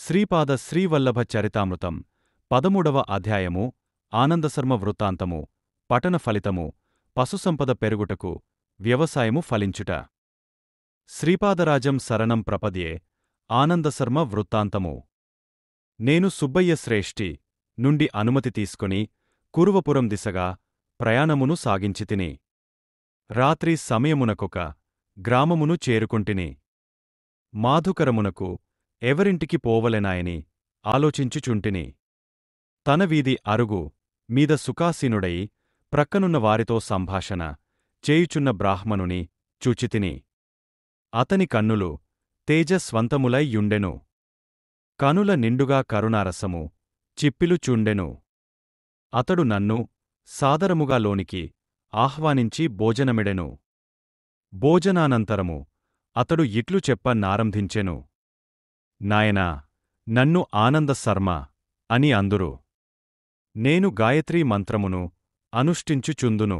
శ్రీపాద శ్రీవల్లభ చరితామృతం 13వ అధ్యాయము ఆనందశర్మ వృత్తాంతము పఠన ఫలితము పశుసంపద పెరుగుటకు వ్యవసాయము ఫలించుట. శ్రీపాదరాజం శరణం ప్రపద్యే. ఆనందశర్మ వృత్తాంతము. నేను సుబ్బయ్య శ్రేష్ఠి నుండి అనుమతి తీసుకొని కురువపురం దిశగా ప్రయాణమును సాగించితిని. రాత్రి సమయమునకొక గ్రామమును చేరుకొంటిని. మాధుకరమునకు ఎవరింటికి పోవలెనాయని ఆలోచించుచుంటిని. తన వీధి అరుగు మీద సుఖాసీనుడై ప్రక్కనున్న వారితో సంభాషణ చేయుచున్న బ్రాహ్మణుని చూచితిని. అతని కన్నులు తేజస్వంతములై యుండెను. కనుల నిండుగా కరుణారసము చిప్పిలుచుండెను. అతడు నన్ను సాదరముగా లోనికి ఆహ్వానించి భోజనమిడెను. భోజనానంతరము అతడు ఇట్లు చెప్ప నారంభించెను. నాయనా, నన్ను ఆనందశర్మ అని అందురు. నేను గాయత్రీ మంత్రమును అనుష్ఠించుచుందును.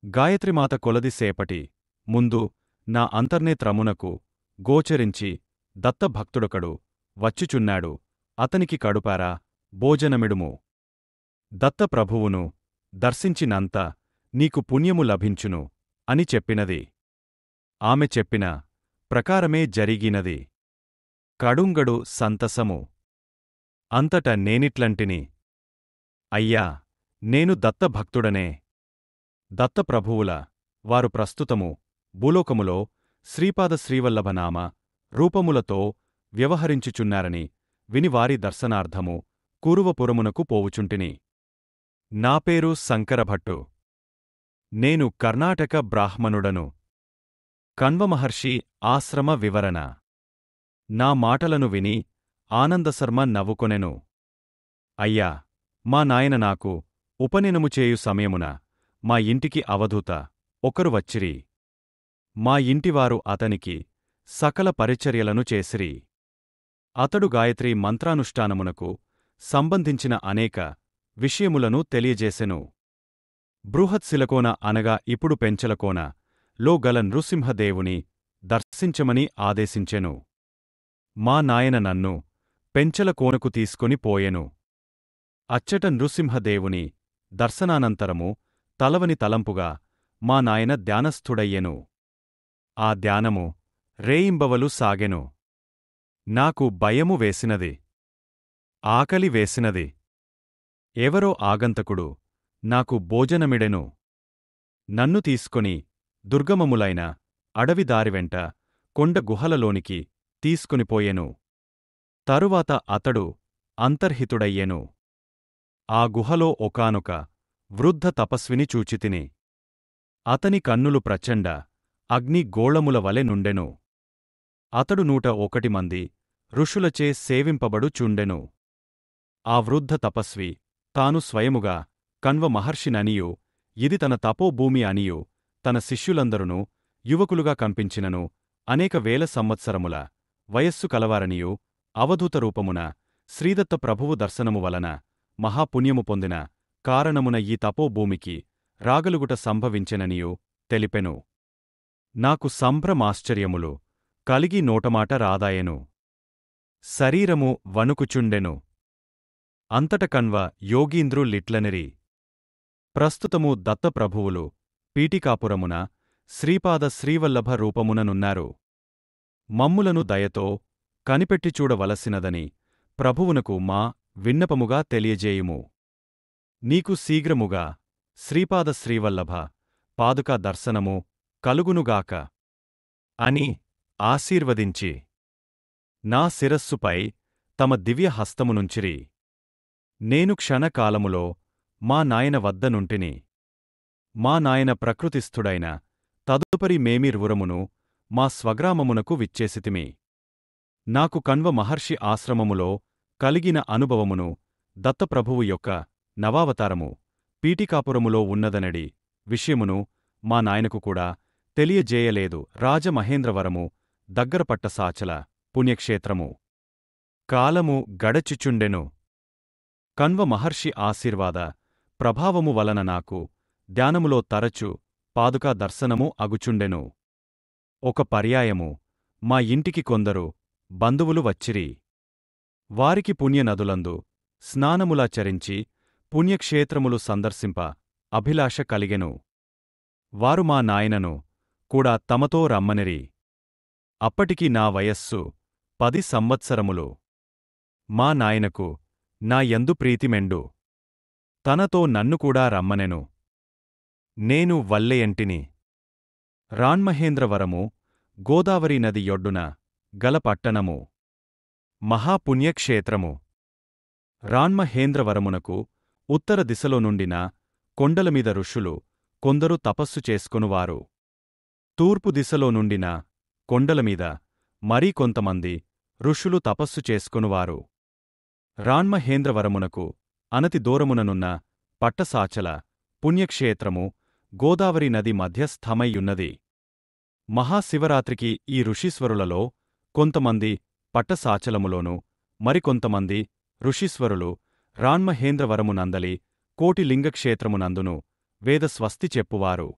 గాయత్రిమాత కొలదిసేపటి ముందు నా అంతర్నేత్రమునకు గోచరించి దత్తభక్తుడొకడు వచ్చుచున్నాడు, అతనికి కడుపారా భోజనమిడుము. దత్తప్రభువును దర్శించినంత నీకు పుణ్యము లభించును అని చెప్పినది. ఆమె చెప్పిన ప్రకారమే జరిగినది. కడుంగడు సంతసము. అంతట నేనిట్లంటిని, అయ్యా, నేను దత్తభక్తుడనే. దత్తప్రభువుల వారు ప్రస్తుతము భూలోకములో శ్రీపాద శ్రీవల్లభనామ రూపములతో వ్యవహరించుచున్నారని విని వారి దర్శనార్థము కురువపురమునకు పోవుచుంటిని. నా పేరు శంకరభట్టు. నేను కర్ణాటక బ్రాహ్మణుడను. కణ్వమహర్షి ఆశ్రమ వివరణ. నా మాటలను విని ఆనందశర్మ నవ్వుకొనెను. అయ్యా, మా నాయన నాకు ఉపనయనము చేయు సమయమున మా ఇంటికి అవధూత ఒకరు వచ్చిరి. మా ఇంటివారు అతనికి సకల పరిచర్యలను చేసిరి. అతడు గాయత్రీ మంత్రానుష్ఠానమునకు సంబంధించిన అనేక విషయములను తెలియజేసెను. బృహత్శిలకోన అనగా ఇప్పుడు పెంచలకోన లో గల నృసింహదేవుని దర్శించమని ఆదేశించెను. మా నాయన నన్ను పెంచలకోనకు తీసుకొని పోయెను. అచ్చట నృసింహదేవుని దర్శనానంతరము తలవని తలంపుగా మా నాయన ధ్యానస్థుడయ్యెను. ఆ ధ్యానము రేయింబవలు సాగెను. నాకు భయము వేసినది. ఆకలి వేసినది. ఎవరో ఆగంతకుడు నాకు భోజనమిడెను. నన్ను తీసుకొని దుర్గమములైన అడవి దారివెంట కొండ గుహలలోనికి తీసుకొనిపోయెను. తరువాత అతడు అంతర్హితుడయ్యెను. ఆ గుహలో ఒకానొక వృద్ధ తపస్విని చూచితిని. అతని కన్నులు ప్రచండ అగ్ని గోళముల వలె నుండెను. అతడు 101 మంది ఋషులచే సేవింపబడు చుండెను. ఆ వృద్ధ తపస్వి తాను స్వయముగా కణ్వ మహర్షిననియు ఇది తన తపోభూమి అనియు తన శిష్యులందరును యువకులుగా కంపించినను అనేక వేల సంవత్సరముల వయస్సు కలవారనియు అవధూత రూపమున శ్రీదత్త ప్రభువు దర్శనము వలన మహాపుణ్యము పొందిన కారణమున ఈ తపోభూమికి రాగలుగుట సంభవించెననియు తెలిపెను. నాకు సంభ్రమాశ్చర్యములు కలిగి నోటమాట రాదాయెను. శరీరము వణుకుచుండెను. అంతట కణ్వ యోగీంద్రులిట్లనిరి. ప్రస్తుతము దత్తప్రభువులు పీఠికాపురమున శ్రీపాద శ్రీవల్లభ రూపముననున్నారు. మమ్ములను దయతో కనిపెట్టిచూడవలసినదని ప్రభువునకు మా విన్నపముగా తెలియజేయుము. నీకు శీఘ్రముగా శ్రీపాద శ్రీవల్లభ పాదుకా దర్శనము కలుగునుగాక అని ఆశీర్వదించి నా శిరస్సుపై తమ దివ్య హస్తమునుంచిరి. నేను క్షణకాలములో మా నాయన వద్దనుంటిని. మా నాయన ప్రకృతిస్థుడైన తదుపరి మేమిరువురమును మా స్వగ్రామమునకు విచ్చేసితిమి. నాకు కణ్వ మహర్షి ఆశ్రమములో కలిగిన అనుభవమును దత్తప్రభువు యొక్క నవావతారము పీఠికాపురములో ఉన్నదనడి విషయమును మా నాయనకు కూడా తెలియజేయలేదు. రాజమహేంద్రవరము దగ్గరపట్ట సాచల పుణ్యక్షేత్రము. కాలము గడచిచుండెను. కణ్వ మహర్షి ఆశీర్వాద ప్రభావము వలన నాకు ధ్యానములో తరచు పాదుకా దర్శనము అగుచుండెను. ఒక పర్యాయము మా ఇంటికి కొందరు బంధువులు వచ్చిరి. వారికి పుణ్యనదులందు స్నానములాచరించి పుణ్యక్షేత్రములు సందర్శింప అభిలాష కలిగెను. వారు మా నాయనను కూడా తమతో రమ్మనిరి. అప్పటికి నా వయస్సు 10 సంవత్సరములు. మా నాయనకు నా యందు ప్రీతిమెండు. తనతో నన్ను కూడా రమ్మనెను. నేను వల్లెయంటిని. రాన్మహేంద్రవరము గోదావరి నది యొడ్డున గల పట్టణము. మహాపుణ్యక్షేత్రము. రాన్మహేంద్రవరమునకు ఉత్తర దిశలో నుండిన కొండలమీద ఋషులు కొందరు తపస్సు చేసుకొనువారు. తూర్పు దిశలో నుండిన కొండలమీద మరీ కొంతమంది ఋషులు తపస్సు చేసుకొనువారు. రాన్మహేంద్రవరమునకు అనతి దూరముననున్న పట్టసాచల పుణ్యక్షేత్రము గోదావరి నది మధ్యస్థమయ్యున్నది. మహాశివరాత్రికి ఈ ఋషీశ్వరులలో కొంతమంది పట్టసాచలములోను మరికొంతమంది ఋషీశ్వరులు రాన్మహేంద్రవరమునందలి కోటిలింగక్షేత్రమునందును వేదస్వస్తి చెప్పువారు.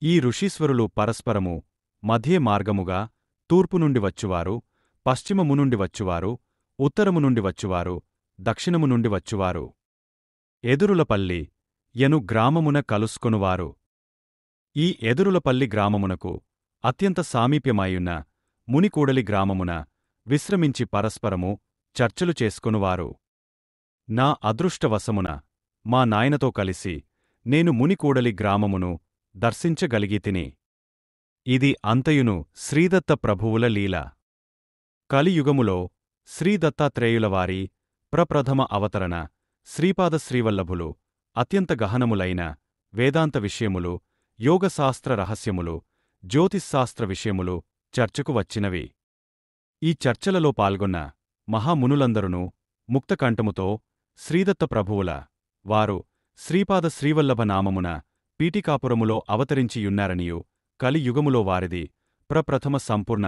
ఈ ఋషీశ్వరులు పరస్పరము మధ్యే మార్గముగా తూర్పు నుండి వచ్చువారు, పశ్చిమము నుండి వచ్చువారు, ఉత్తరము నుండి వచ్చువారు, దక్షిణము నుండి వచ్చువారు. ఎదురులపల్లి యను గ్రామమున కలుసుకొనువారు. ఈ ఎదురులపల్లి గ్రామమునకు అత్యంత సామీప్యమాయున్న మునికూడలి గ్రామమున విశ్రమించి పరస్పరము చర్చలు చేసుకొనువారు. నా అదృష్టవశమున మా నాయనతో కలిసి నేను మునికూడలి గ్రామమును దర్శించగలిగితిని. ఇది అంతయును శ్రీదత్త ప్రభువుల లీల. కలియుగములో శ్రీదత్తాత్రేయులవారి ప్రప్రథమ అవతరణ శ్రీపాద శ్రీవల్లభులు అత్యంత గహనములైన వేదాంత విషయములు, యోగశాస్త్ర రహస్యములు, జ్యోతిశ్శాస్త్ర విషయములు చర్చకు వచ్చినవి. ఈ చర్చలలో పాల్గొన్న మహామునులందరునూ ముక్తకంఠముతో శ్రీదత్త ప్రభువుల వారు శ్రీపాద శ్రీవల్లభ నామమున పీఠికాపురములో అవతరించియున్నారనియు, కలియుగములో వారిది ప్రప్రథమ సంపూర్ణ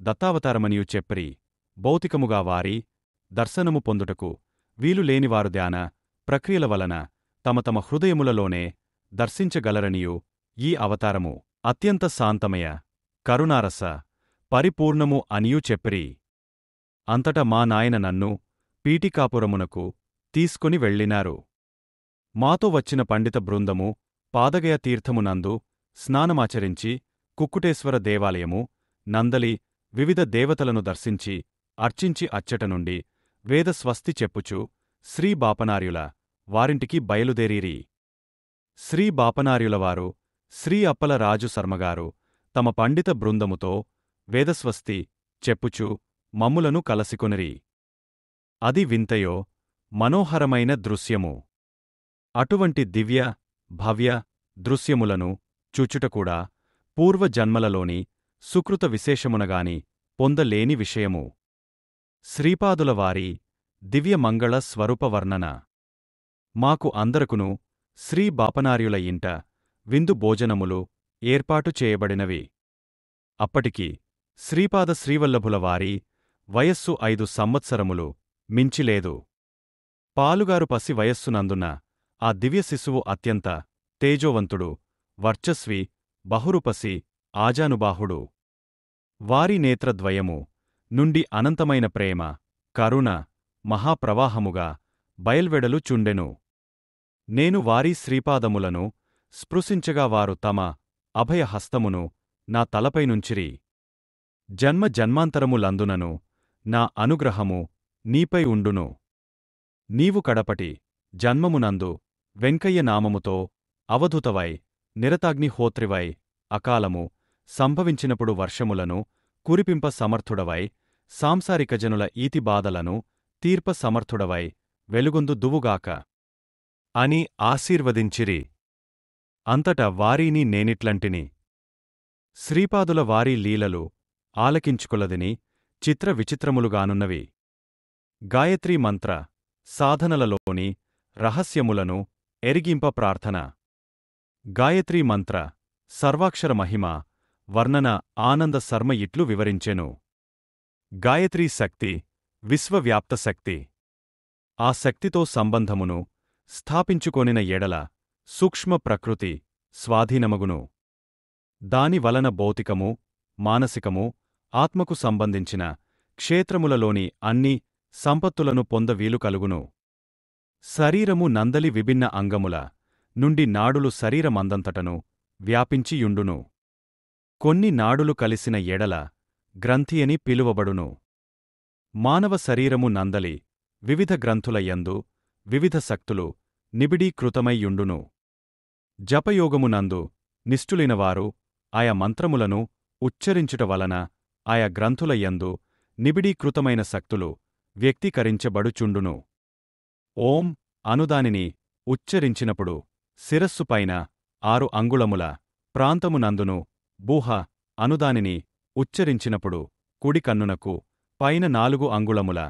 దత్తావతారమనియు చెప్పరి. భౌతికముగా వారి దర్శనము పొందుటకు వీలులేనివారు ధ్యాన ప్రక్రియల వలన తమ తమ హృదయములలోనే దర్శించగలరనియు ఈ అవతారము అత్యంత శాంతమయ, కరుణారస, పరిపూర్ణము అనియూ చెప్పిరి. అంతట మా నాయన నన్ను పీఠికాపురమునకు తీసుకొని వెళ్ళినారు. మాతో వచ్చిన పండిత బృందము పాదగయ తీర్థమునందు స్నానమాచరించి కుక్కుటేశ్వర దేవాలయము నందలి వివిధ దేవతలను దర్శించి అర్చించి అచ్చట నుండి వేదస్వస్తి చెప్పుచు శ్రీ బాపనార్యుల వారింటికి బయలుదేరీరి. శ్రీ బాపనార్యులవారు శ్రీ అప్పల రాజు శర్మగారు తమ పండిత బృందముతో వేదస్వస్తి చెప్పుచు మమ్ములను కలసికొనిరి. అది వింతయో మనోహరమైన దృశ్యము. అటువంటి దివ్య భవ్య దృశ్యములను చూచుటకూడా పూర్వజన్మలలోని సుకృత విశేషమునగాని పొందలేని విషయము. శ్రీపాదులవారి దివ్యమంగళ స్వరూపవర్ణన. మాకు అందరకును శ్రీ బాపనార్యుల ఇంట విందు భోజనములు ఏర్పాటు చేయబడినవి. అప్పటికి శ్రీపాద శ్రీవల్లభుల వారి వయస్సు 5 సంవత్సరములు మించిలేదు. పాలుగారు పసి వయస్సునందున ఆ దివ్యశిశువు అత్యంత తేజోవంతుడు, వర్చస్వి, బహురూపసి, ఆజానుబాహుడు. వారి నేత్రద్వయము నుండి అనంతమైన ప్రేమ, కరుణ మహాప్రవాహముగా బయల్వెడలు చుండెను. నేను వారి శ్రీపాదములను స్పృశించగా వారు తమ అభయహస్తమును నా తలపైనుంచిరి. జన్మ జన్మాంతరములందునను నా అనుగ్రహము నీపై ఉండును. నీవు కడపటి జన్మమునందు వెంకయ్య నామముతో అవధూతవై నిరతాగ్నిహోత్రివై అకాలము సంభవించినప్పుడు వర్షములను కురిపింప సమర్థుడవై సాంసారిక జనుల ఈతిబాధలను తీర్ప సమర్థుడవై వెలుగొందు దువుగాక అని ఆశీర్వదించిరి. అంతట వారిని నేనిట్లంటిని. శ్రీపాదుల వారి లీలలు ఆలకించుకొలదిని చిత్ర విచిత్రములుగానున్నవి. గాయత్రీ మంత్ర సాధనలలోని రహస్యములను ఎరిగింప ప్రార్థన. గాయత్రీ మంత్ర సర్వాక్షర మహిమ వర్ణన ఆనంద శర్మ ఇట్లు వివరించెను. గాయత్రీ శక్తి విశ్వవ్యాప్త శక్తి. ఆ శక్తితో సంబంధమును స్థాపించుకొనిన ఎడల సూక్ష్మ ప్రకృతి స్వాధీనమగును. దాని వలన భౌతికము, మానసికము, ఆత్మకు సంబంధించిన క్షేత్రములలోని అన్ని సంపత్తులను పొంద వీలు కలుగును. శరీరము నందలి విభిన్న అంగముల నుండి నాడులు శరీరమందంతటను వ్యాపించియుండును. కొన్ని నాడులు కలిసిన ఎడల గ్రంథియని పిలువబడును. మానవ శరీరము నందలి వివిధ గ్రంథుల యందు వివిధ శక్తులు నిబిడీకృతమైయుండును. జపయోగమునందు నిష్ఠులైనవారు ఆయా మంత్రములను ఉచ్చరించుట వలన ఆయా గ్రంథుల యందు నిబిడీకృతమైన శక్తులు వ్యక్తీకరించబడుచుండును. ఓం అనుదానిని ఉచ్చరించినప్పుడు శిరస్సుపైన 6 అంగుళముల ప్రాంతమునందును, బూహ అనుదానిని ఉచ్చరించినప్పుడు కుడి కన్నునకు పైన 4 అంగుళముల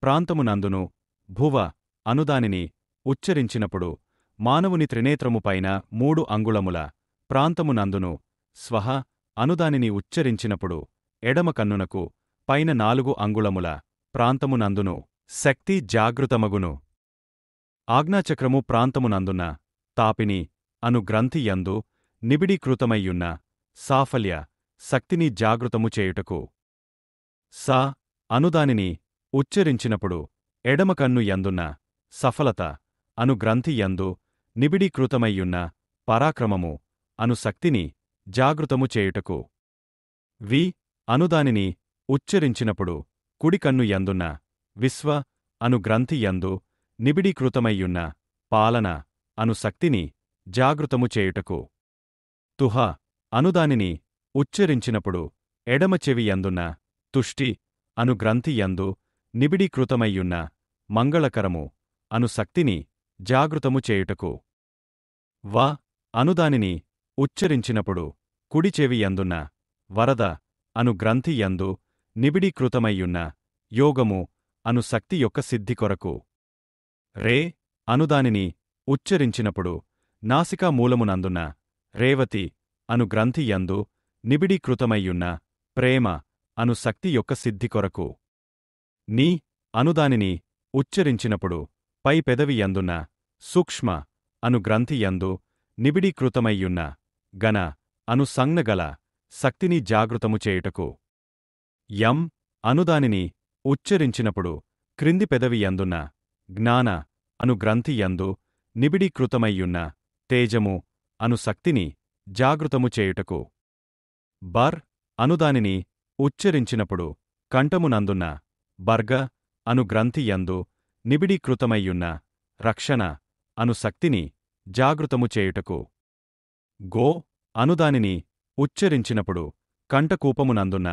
ప్రాంతమునందును, భువ అనుదానిని ఉచ్చరించినప్పుడు మానవుని త్రినేత్రముపైన 3 అంగుళముల ప్రాంతమునందును, స్వహ అనుదానిని ఉచ్చరించినప్పుడు ఎడమ కన్నునకు పైన 4 అంగుళముల ప్రాంతమునందును శక్తి జాగృతమగును. ఆజ్ఞాచక్రము ప్రాంతమునందున తాపిని అను గ్రంథి యందు నిబిడీకృతమయ్యున్న సాఫల్య శక్తిని జాగృతము చేయుటకు సా అనుదానిని ఉచ్చరించినప్పుడు ఎడమ కన్ను యందున్న సఫలత అను గ్రంథి యందు నిబిడీకృతమయ్యున్న పరాక్రమము అను శక్తిని జాగృతము చేయుటకు వి అనుదానిని ఉచ్చరించినప్పుడు కుడి కన్ను యందున్న విశ్వ అను గ్రంథి యందు నిబిడీకృతమయ్యున్న పాలన అను శక్తిని జాగృతము చేయుటకు తుహ అనుదానిని ఉచ్చరించినప్పుడు ఎడమ చెవి యందున్న తుష్టి అను గ్రంథి యందు నిబిడీకృతమయ్యున్న మంగళకరము అను శక్తిని జాగృతము చేయుటకు వ అనుదానిని ఉచ్చరించినప్పుడు కుడి చెవి యందున్న వరద అను గ్రంథి యందు నిబిడీకృతమయ్యున్న యోగము అను శక్తి యొక్క సిద్ధి కొరకు రే అనుదానిని ఉచ్చరించినప్పుడు నాసికా మూలమునందున్న రేవతి అను గ్రంథి యందు నిబిడీకృతమయ్యున్న ప్రేమ అను శక్తి యొక్క సిద్ధి కొరకు నీ అనుదానిని ఉచ్చరించినప్పుడు పై పెదవి యందున్న సూక్ష్మ అను గ్రంథి యందు నిబిడీకృతమయ్యున్న గణ అను సంజ్ఞగల శక్తిని జాగృతము చేయుటకు యం అనుదానిని ఉచ్చరించినప్పుడు క్రింది పెదవి యందున్న జ్ఞాన అను గ్రంథి యందు నిబిడీకృతమయ్యున్న తేజము అను శక్తిని జాగృతము చేయుటకు బర్ అనుదానిని ఉచ్చరించినప్పుడు కంఠమునందున్న బర్గ అను గ్రంథి యందు నిబిడీకృతమయ్యున్న రక్షణ అను శక్తిని జాగృతము చేయుటకు గో అనుదానిని ఉచ్చరించినప్పుడు కంఠకూపమునందున్న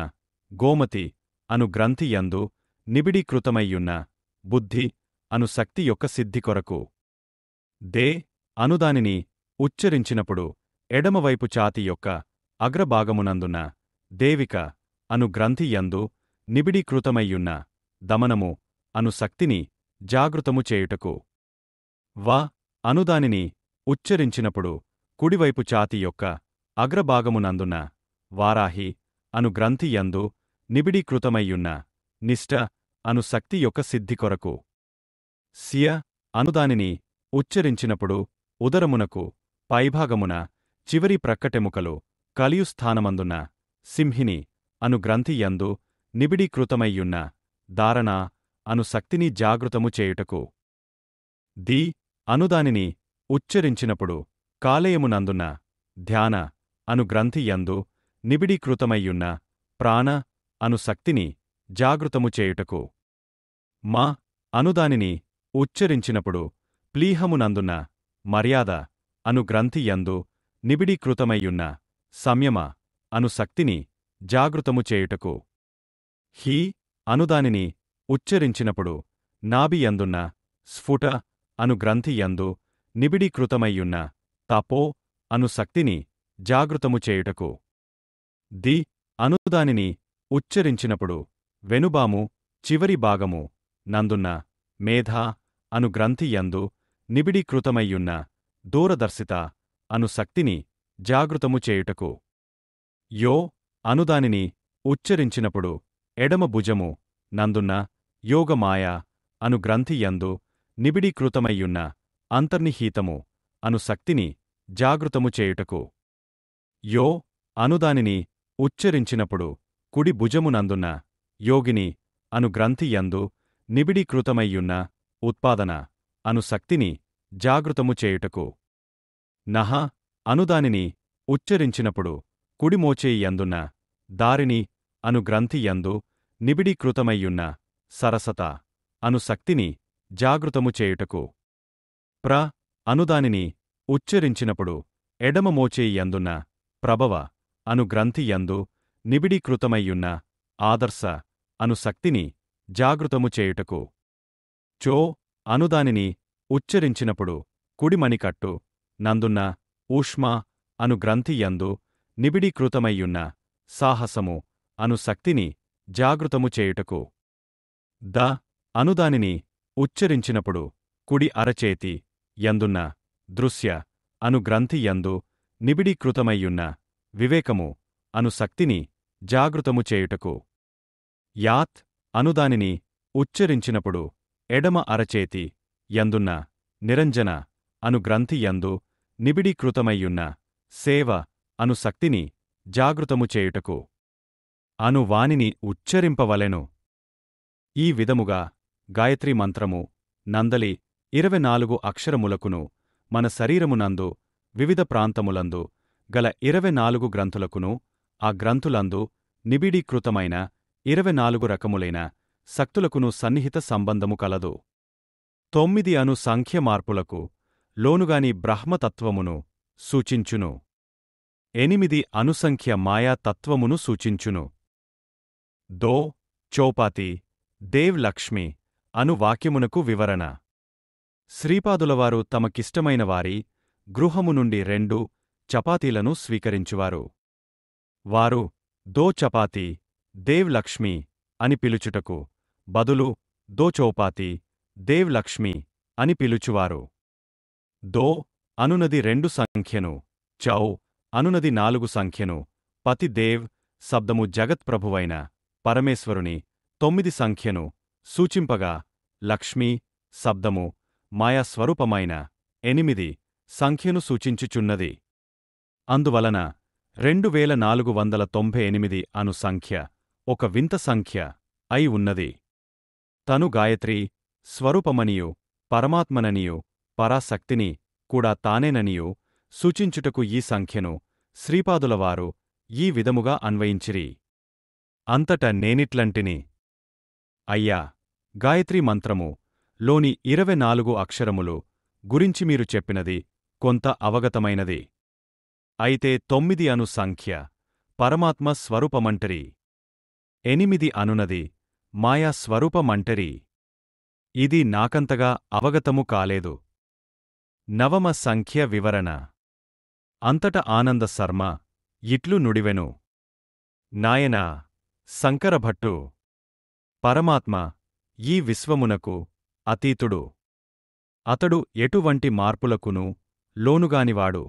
గోమతి అను గ్రంథి యందు నిబిడీకృతమయ్యున్న బుద్ధి అను శక్తి యొక్క సిద్ధి కొరకు దే అనుదానిని ఉచ్చరించినప్పుడు ఎడమవైపు ఛాతి యొక్క అగ్రభాగమునందున్న దేవిక అను గ్రంథి యందు నిబిడీకృతమయ్యున్న దమనము అను శక్తిని జాగృతము చేయుటకు వ అనుదానిని ఉచ్చరించినప్పుడు కుడివైపు ఛాతి యొక్క అగ్రభాగమునందున్న వారాహి అను గ్రంథి యందు నిబిడీకృతమయ్యున్న నిష్ఠ అను శక్తి యొక్క సిద్ధి కొరకు స్య అనుదానిని ఉచ్చరించినప్పుడు ఉదరమునకు పైభాగమున చివరి ప్రక్కటెముకలు కలియుస్థానమందున్న సింహిని అను గ్రంథి యందు నిబిడీకృతమయ్యున్న ధారణ అను శక్తిని జాగృతము చేయుటకు ది అనుదానిని ఉచ్చరించినప్పుడు కాలేయమునందున్న ధ్యాన అను గ్రంథి యందు నిబిడీకృతమయ్యున్న ప్రాణ అను శక్తిని జాగృతము చేయుటకు మా అనుదానిని ఉచ్చరించినప్పుడు ప్లీహమునందున్న మర్యాద అను గ్రంథి యందు నిబిడీకృతమయ్యున్న సంయమ అను శక్తిని జాగృతము చేయుటకు హీ అనుదానిని ఉచ్చరించినప్పుడు నాభి యందున్న స్ఫుట అను గ్రంథి యందు నిబిడీకృతమయ్యున్న తపో అను శక్తిని జాగృతము చేయుటకు ది అనుదానిని ఉచ్చరించినప్పుడు వెనుబాము చివరి భాగము నందున్న మేధా అను గ్రంథి యందు నిబిడీకృతమయ్యున్న దూరదర్శిత అను శక్తిని జాగృతము చేయుటకు యో అనుదానిని ఉచ్చరించినప్పుడు ఎడమ భుజము నందున్న యోగమాయ అను గ్రంథి యందు నిబిడీకృతమయ్యున్న అంతర్నిహీతము అను శక్తిని జాగృతము చేయుటకు యో అనుదానిని ఉచ్చరించినప్పుడు కుడి భుజమునందున్న యోగిని అను గ్రంథి యందు నిబిడీకృతమయ్యున్న ఉత్పాదన అను శక్తిని జాగృతము చేయుటకు. నహ అనుదానిని ఉచ్చరించినప్పుడు కుడి మోచేయి యందున్న దారిని అను గ్రంథి యందు నిబిడీకృతమయ్యున్న సరసత అను శక్తిని జాగృతము చేయుటకు. ప్ర అనుదానిని ఉచ్చరించినప్పుడు ఎడమ మోచేయి యందున్న ప్రభవ అను గ్రంథి యందు నిబిడీకృతమయ్యున్న ఆదర్శ అను శక్తిని జాగృతము చేయుటకు. చో అనుదానిని ఉచ్చరించినప్పుడు కుడి మణికట్టు నందున్న ఊష్మ అను గ్రంథి యందు నిబిడీకృతమయ్యున్న సాహసము అను శక్తిని జాగృతము చేయుటకు. ద అనుదానిని ఉచ్చరించినప్పుడు కుడి అరచేతి యందున్న దృశ్య అను గ్రంథి యందు నిబిడీకృతమయ్యున్న వివేకము అను శక్తిని జాగృతము చేయుటకు. యాత్ అనుదానిని ఉచ్చరించినప్పుడు ఎడమ అరచేతి యందున్న నిరంజన అను గ్రంథి యందు నిబిడీకృతమయ్యున్న సేవ అను శక్తిని జాగృతము చేయుటకు. అను వానిని ఉచ్చరింపవలెను. ఈ విధముగా గాయత్రీ మంత్రము నందలి 24 అక్షరములకును మన శరీరమునందు వివిధ ప్రాంతములందు గల 24 గ్రంథులకును ఆ గ్రంథులందు నిబిడీకృతమైన 24 రకములైన శక్తులకును సన్నిహిత సంబంధము కలదు. 9 అను సంఖ్య మార్పులకు లోనుగాని బ్రహ్మతత్వమును సూచించును. 8 అనుసంఖ్య మాయా తత్వమును సూచించును. దో చౌపాతి దేవ్ లక్ష్మి అను వాక్యమునకు వివరణ. శ్రీపాదులవారు తమకిష్టమైన వారి గృహము నుండి 2 చపాతీలను స్వీకరించువారు. వారు దో చపాతీ దేవ్ లక్ష్మి అని పిలుచుటకు బదులు దో చౌపాతీ దేవ్ లక్ష్మి అని పిలుచువారు. దో అనునది 2 సంఖ్యను, చౌ అనునది 4 సంఖ్యను, పతి దేవ్ శబ్దము జగత్ప్రభువైన పరమేశ్వరుని 9 సంఖ్యను సూచింపగా లక్ష్మీ శబ్దము మాయాస్వరూపమైన 8 సంఖ్యను సూచించుచున్నది. అందువలన 2498 అను సంఖ్య ఒక వింత సంఖ్య అయి ఉన్నది. తను గాయత్రీ స్వరూపమనియు పరమాత్మననియు పరాశక్తిని కూడా తానేననియు సూచించుటకు ఈ సంఖ్యను శ్రీపాదులవారు ఈ విధముగా అన్వయించిరి. అంతట నేనిట్లంటిని, అయ్యా, గాయత్రీ మంత్రము లోని 24 అక్షరములు గురించి మీరు చెప్పినది కొంత అవగతమైనది. అయితే 9 అను సంఖ్య పరమాత్మ స్వరూపమంటరి, 8 అనునది మాయా స్వరూపమంటరి. ఇది నాకంతగా అవగతము కాలేదు. నవమ సంఖ్య వివరణ. అంతట ఆనంద శర్మ ఇట్లు నుడివెను. నాయనా శంకరభట్టు, పరమాత్మ ఈ విశ్వమునకు అతీతుడు. అతడు ఎటువంటి మార్పులకును లోనుగానివాడు.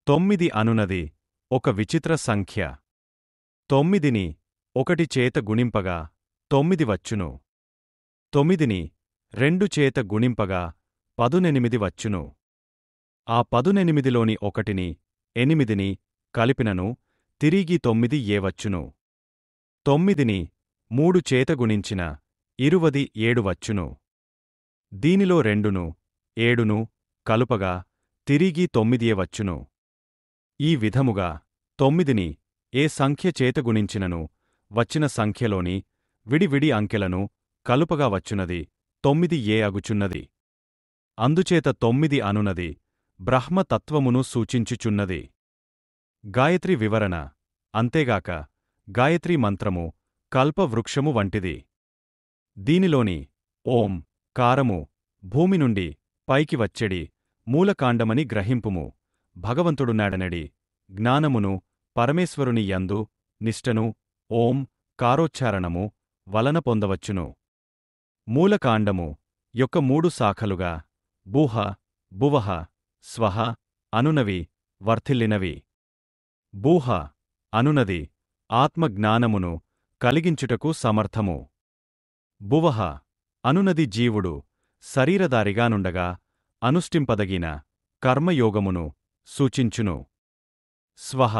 9 అనునది ఒక విచిత్ర సంఖ్య. 9ని 1 చేత గుణింపగా 9 వచ్చును. 9ని 2 చేత గుణింపగా 18 వచ్చును. ఆ 18లోని 1ని 8ని కలిపినను తిరిగి 9 వచ్చును. 9ని 3 చేత గుణించిన 27 వచ్చును. దీనిలో 2ను 7ను కలుపగా తిరిగి 9 వచ్చును. ఈ విధముగా 9ని ఏ సంఖ్య చేత గుణించినను వచ్చిన సంఖ్యలోని విడివిడి అంకెలను కలుపగా వచ్చునది 9 అగుచున్నది. అందుచేత 9 అనునది బ్రహ్మతత్వమును సూచించుచున్నది. గాయత్రి వివరణ. అంతేగాక గాయత్రీ మంత్రము కల్పవృక్షము వంటిది. దీనిలోని ఓం కారము భూమి నుండి పైకి వచ్చెడి మూలకాండమని గ్రహింపుము. భగవంతుడున్నాడనడి జ్ఞానమును పరమేశ్వరుని యందు నిష్టను ఓం కారోచ్చారణము వలన పొందవచ్చును. మూలకాండము యొక్క 3 శాఖలుగా బూహ భువః స్వహ అనునవి వర్ధిల్లినవి. బూహ అనునది ఆత్మజ్ఞానమును కలిగించుటకు సమర్థము. భువః అనునది జీవుడు శరీరధారిగానుండగా అనుష్ఠింపదగిన కర్మయోగమును సూచించును. స్వహ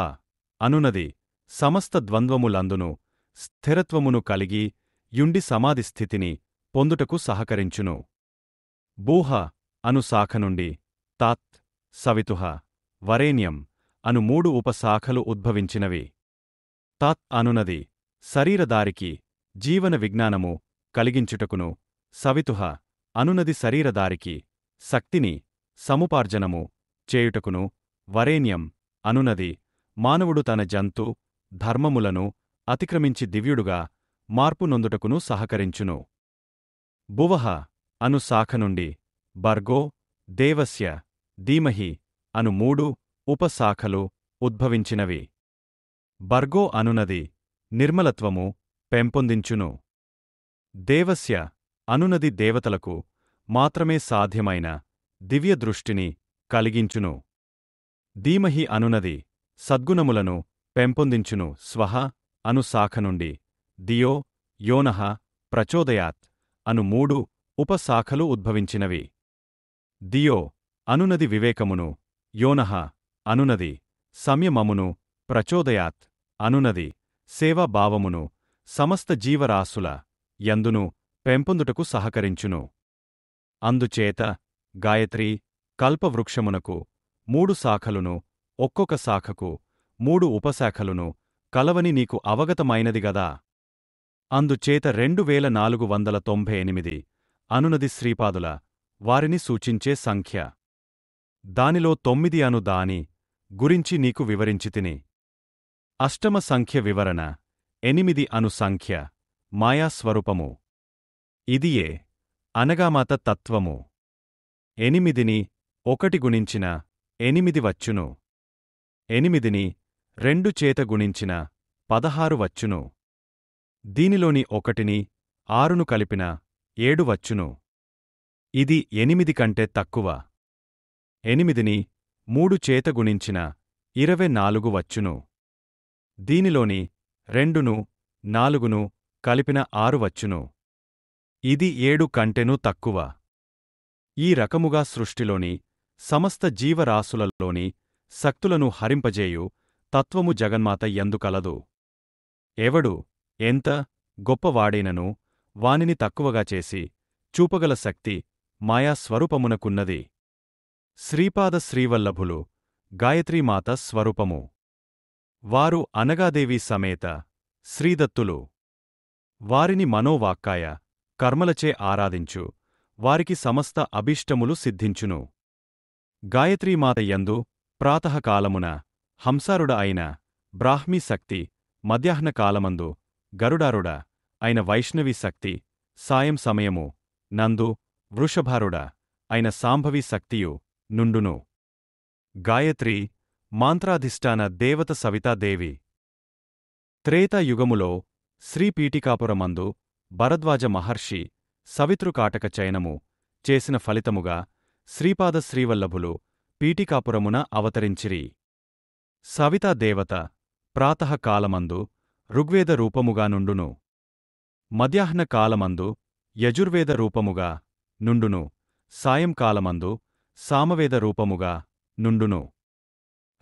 అనునది సమస్త ద్వంద్వములందును స్థిరత్వమును కలిగి యుండి సమాధిస్థితిని పొందుటకు సహకరించును. బూహ అను శాఖ నుండి తాత్, సవితుహ, వరేణ్యం అను 3 ఉపశాఖలు ఉద్భవించినవి. తాత్ అనునది శరీరధారికి జీవన విజ్ఞానము కలిగించుటకును, సవితుహ అనునది శరీరధారికి శక్తిని సముపార్జనము చేయుటకును, వరేణ్యం అనునది మానవుడు తన జంతు ధర్మములను అతిక్రమించి దివ్యుడుగా మార్పు నొందుటకును సహకరించును. భువః అను శాఖ నుండి భర్గో దేవస్య ధీమహి అను 3 ఉపశాఖలు ఉద్భవించినవి. భర్గో అనునది నిర్మలత్వము పెంపొందించును. దేవస్య అనునది దేవతలకు మాత్రమే సాధ్యమైన దివ్య దృష్టిని కలిగించును. ధీమహి అనునది సద్గుణములను పెంపొందించును. స్వహ అను శాఖ నుండి ధియో యోనః ప్రచోదయాత్ అను 3 ఉపశాఖలు ఉద్భవించినవి. ధియో అనునది వివేకమును, యోనః అనునది సంయమమును, ప్రచోదయాత్ అనునది సేవాభావమును సమస్త జీవరాశుల యందును పెంపొందుటకు సహకరించును. అందుచేత గాయత్రీ కల్పవృక్షమునకు 3 శాఖలును, ఒక్కొక్క శాఖకు 3 ఉపశాఖలును కలవని నీకు అవగతమైనది గదా. అందుచేత 2498 అనునది శ్రీపాదుల వారిని సూచించే సంఖ్య. దానిలో 9 అను దాని గురించి నీకు వివరించితిని. అష్టమ సంఖ్య వివరణ 8 అను సంఖ్య మాయాస్వరూపము. ఇదియే అనగామాత తత్వము. 8ని 1 గుణించిన 8 వచ్చును. 8ని 2 చేత గుణించిన 16 వచ్చును. దీనిలోని 1ని 6ను కలిపిన 7 వచ్చును. ఇది 8 కంటే తక్కువ. 8ని 3 చేత గుణించిన 24 వచ్చును. దీనిలోని 2ను 4ను కలిపిన 6 వచ్చును. ఇది 7 కంటెను తక్కువ. ఈ రకముగా సృష్టిలోని సమస్త జీవరాశులలోని శక్తులను హరింపజేయు తత్వము జగన్మాత యందు కలదు. ఎవడు ఎంత గొప్పవాడైనను వానిని తక్కువగా చేసి చూపగల శక్తి మాయాస్వరూపమునకున్నది. శ్రీపాద శ్రీవల్లభులు గాయత్రీమాత స్వరూపము. వారు అనగాదేవి సమేత శ్రీదత్తులు. వారిని మనోవాక్కాయ కర్మలచే ఆరాధించు వారికి సమస్త అభీష్టములు సిద్ధించును. గాయత్రీమాత యందు ప్రాతఃకాలమున హంసారుడ అయిన బ్రాహ్మీ శక్తి, మధ్యాహ్నకాలమందు గరుడారుడ అయిన వైష్ణవీ శక్తి, సాయం సమయము నందు వృషభారుడ అయిన సాంభవీ శక్తియు నుండును. గాయత్రీ మాంత్రాధిష్టాన దేవత సవితాదేవి. త్రేతాయుగములో శ్రీపీఠికాపురమందు భరద్వాజ మహర్షి సవితృకాటక చయనము చేసిన ఫలితముగా శ్రీపాద శ్రీవల్లభులు పీఠికాపురమున అవతరించిరి. సవితాదేవత ప్రాతఃకాలమందు ఋగ్వేద రూపముగా నుండును. మధ్యాహ్నకాలమందు యజుర్వేద రూపముగా నుండును. సాయంకాలమందు సామవేద రూపముగా నుండును.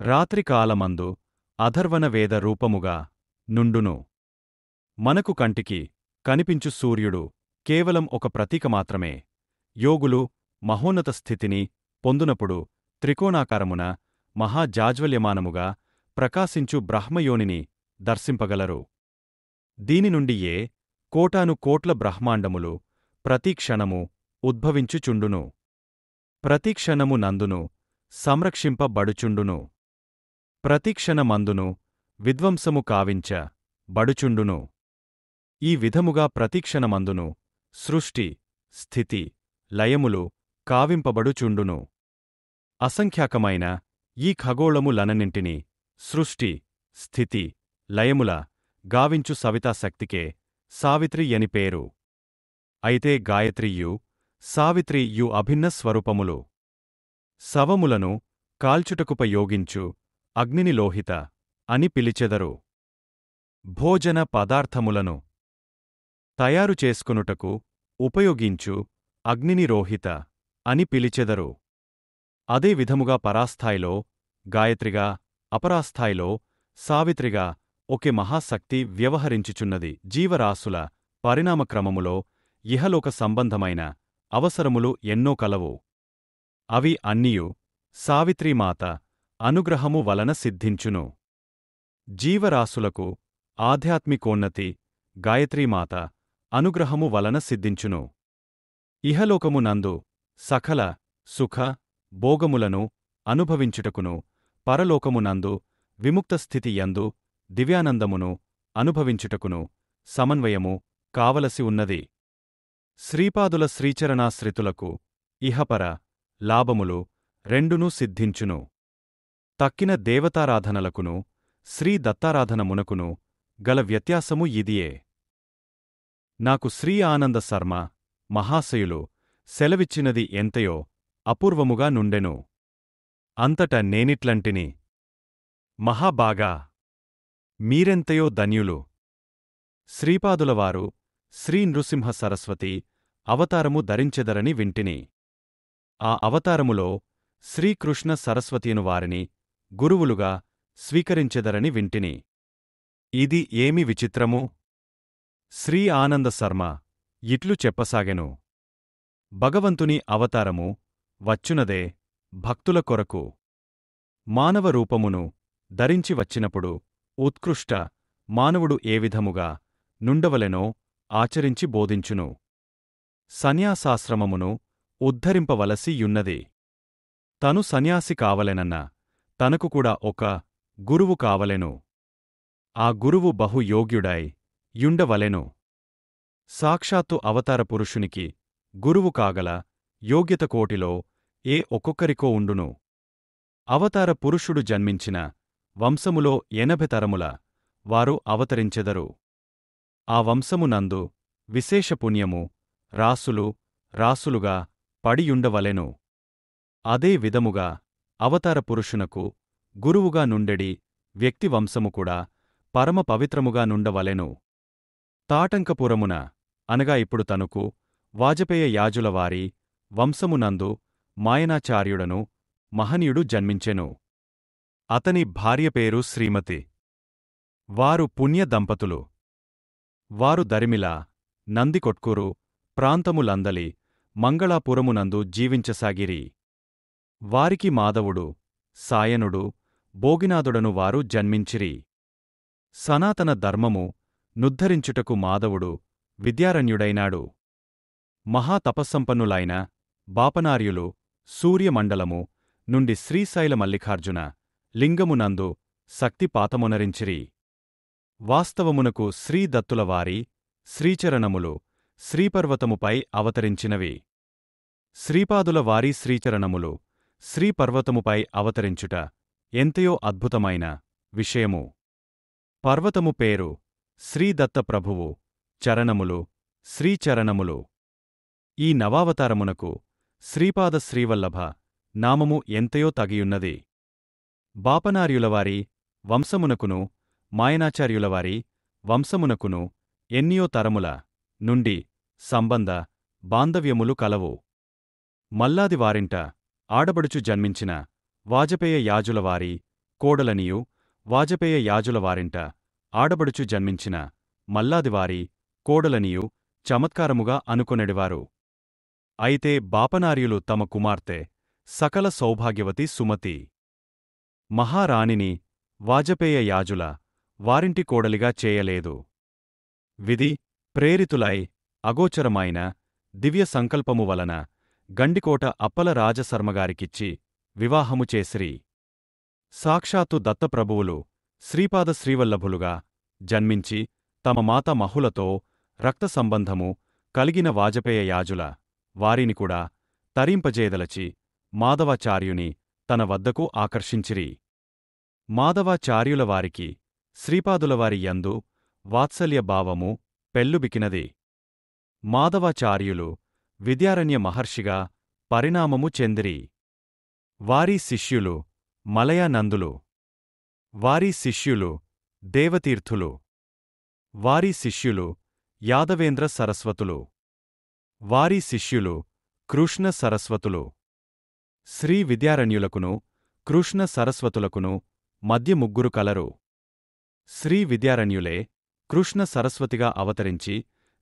రాత్రికాలమందు అథర్వణ వేద రూపముగా నుండును. మనకు కంటికి కనిపించు సూర్యుడు కేవలం ఒక ప్రతీక మాత్రమే. యోగులు మహోన్నత స్థితిని పొందునప్పుడు త్రికోణాకారమున మహాజాజ్వల్యమానముగా ప్రకాశించు బ్రహ్మయోనిని దర్శింపగలరు. దీని నుండియే కోటాను కోట్ల బ్రహ్మాండములు ప్రతిక్షణము ఉద్భవించుచుండును. ప్రతిక్షణము నందును సంరక్షింపబడుచుండును. ప్రతిక్షణమందును విధ్వంసము కావించ బడుచుండును. ఈ విధముగా ప్రతిక్షణమందును సృష్టి, స్థితి, లయములు కావింపబడుచుండును. అసంఖ్యాకమైన ఈ ఖగోళములనన్నింటినీ సృష్టి, స్థితి, లయముల గావించు సవితాశక్తికే సావిత్రి యని పేరు. అయితే గాయత్రీయు సావిత్రియు అభిన్న స్వరూపములు. శవములను కాల్చుటకుపయోగించు అగ్నిని లోహిత అని పిలిచెదరు. భోజన పదార్థములను తయారు చేసుకొనుటకు ఉపయోగించు అగ్నిని రోహిత అని పిలిచెదరు. అదే విధముగా పరాస్థాయిలో గాయత్రిగా, అపరాస్థాయిలో సావిత్రిగా ఒకే మహాశక్తి వ్యవహరించుచున్నది. జీవరాశుల పరిణామక్రమములో ఇహలోక సంబంధమైన అవసరములు ఎన్నో కలవు. అవి అన్నియు సావిత్రీమాత అనుగ్రహము వలన సిద్ధించును. జీవరాశులకు ఆధ్యాత్మికోన్నతి గాయత్రీమాత అనుగ్రహము వలన సిద్ధించును. ఇహలోకమునందు సకల సుఖ భోగములను అనుభవించుటకును, పరలోకమునందు విముక్తస్థితి యందు దివ్యానందమును అనుభవించుటకును సమన్వయము కావలసి ఉన్నది. శ్రీపాదుల శ్రీచరణాశ్రితులకు ఇహపర లాభములు రెండునూ సిద్ధించును. తక్కిన దేవతారాధనలకును శ్రీ దత్తారాధనమునకును గల వ్యత్యాసము ఇదియే. నాకు శ్రీ ఆనంద శర్మ మహాశయులు సెలవిచ్చినది ఎంతయో అపూర్వముగా నుండెను. అంతట నేనిట్లంటిని, మహాబాగా మీరెంతయో ధన్యులు. శ్రీపాదులవారు శ్రీ నృసింహ సరస్వతి అవతారము ధరించెదరని వింటిని. ఆ అవతారములో శ్రీకృష్ణ సరస్వతియను వారిని గురువులుగా స్వీకరించెదరని వింటిని. ఇది ఏమి విచిత్రము! శ్రీ ఆనంద శర్మ ఇట్లు చెప్పసాగెను. భగవంతుని అవతారము వచ్చునదే భక్తుల కొరకు. మానవ రూపమును ధరించి వచ్చినప్పుడు ఉత్కృష్ట మానవుడు ఏ విధముగా నుండవలెనో ఆచరించి బోధించును. సన్యాసాశ్రమమును ఉద్ధరింపవలసి యున్నది. తను సన్యాసి కావలెనన్న తనకు కూడా ఒక గురువు కావలెను. ఆ గురువు బహు యోగ్యుడై యుండవలెను. సాక్షాత్తు అవతార పురుషునికి గురువు కాగల యోగ్యత కోటిలో ఏ ఒక్కొక్కరికో ఉండును. అవతార పురుషుడు జన్మించిన వంశములో 80 తరముల వారు అవతరించెదరు. ఆ వంశమునందు విశేష పుణ్యము రాసులు రాసులుగా పడియుండవలెను. అదే విధముగా అవతార పురుషునకు గురువుగా నుండెడి వ్యక్తి వంశము కూడా పరమ పవిత్రముగా నుండవలెను. తాటంకపురమున అనగా ఇప్పుడు తనుకు వాజపేయ యాజులవారి వంశమునందు మాయనాచార్యుడను మహనీయుడు జన్మించెను. అతని భార్య పేరు శ్రీమతి. వారు పుణ్య దంపతులు. వారు దరిమిల నందికొట్కూరు ప్రాంతములందలి మంగళాపురమునందు జీవించసాగిరి. వారికి మాధవుడు సాయనుడు భోగినాథుడను వారు జన్మించిరి. సనాతన ధర్మము నుద్ధరించుటకు మాధవుడు విద్యారణ్యుడైనాడు. మహాతపస్సంపన్నులైన బాపనార్యులు సూర్యమండలము నుండి శ్రీశైల మల్లికార్జున లింగమునందు శక్తిపాతమునరించిరి. వాస్తవమునకు శ్రీదత్తులవారి శ్రీచరణములు శ్రీపర్వతముపై అవతరించినవి. శ్రీపాదుల వారి శ్రీచరణములు శ్రీపర్వతముపై అవతరించుట ఎంతయో అద్భుతమైన విషయము. పర్వతము పేరు శ్రీదత్త ప్రభువు చరణములు శ్రీచరణములు. ఈ నవావతారమునకు శ్రీపాద శ్రీవల్లభ నామము ఎంతయో తగియున్నది. బాపనార్యులవారి వంశమునకును మాయనాచార్యులవారి వంశమునకును ఎన్నియో తరముల నుండి సంబంధ బాంధవ్యములు కలవు. మల్లాదివారింట ఆడబడుచు జన్మించిన వాజపేయ యాజులవారి కోడలనియు, వాజపేయ యాజులవారింట ఆడబడుచు జన్మించిన మల్లాదివారి కోడలనియు చమత్కారముగా అనుకొనెడివారు. అయితే బాపనార్యులు తమ కుమార్తె సకల సౌభాగ్యవతి సుమతి మహారాణిని వాజపేయ యాజుల వారింటి కోడలిగా చేయలేదు. విధి ప్రేరితులై అగోచరమైన దివ్య సంకల్పము వలన గండికోట అప్పల రాజశర్మగారికిచ్చి వివాహము చేసిరి. సాక్షాత్తు దత్తప్రభువులు శ్రీపాద శ్రీవల్లభులుగా జన్మించి తమ మాత మహులతో రక్త సంబంధము కలిగిన వాజపేయ యాజుల వారిని కూడా తరింపజేదలచి మాధవాచార్యుని తన వద్దకు ఆకర్షించిరి. మాధవాచార్యుల వారికి శ్రీపాదులవారి యందు వాత్సల్య భావము పెల్లుబికినది. మాధవాచార్యులు విద్యారణ్య మహర్షిగా పరిణామము చెందిరి. వారి శిష్యులు మలయానందులు. వారి శిష్యులు దేవతీర్థులు. వారి శిష్యులు యాదవేంద్ర సరస్వతులు. వారి శిష్యులు కృష్ణ సరస్వతులు. శ్రీ విద్యారణ్యులకును కృష్ణ సరస్వతులకును మధ్య ముగ్గురు కలరు. శ్రీ విద్యారణ్యులే కృష్ణ సరస్వతిగా అవతరించి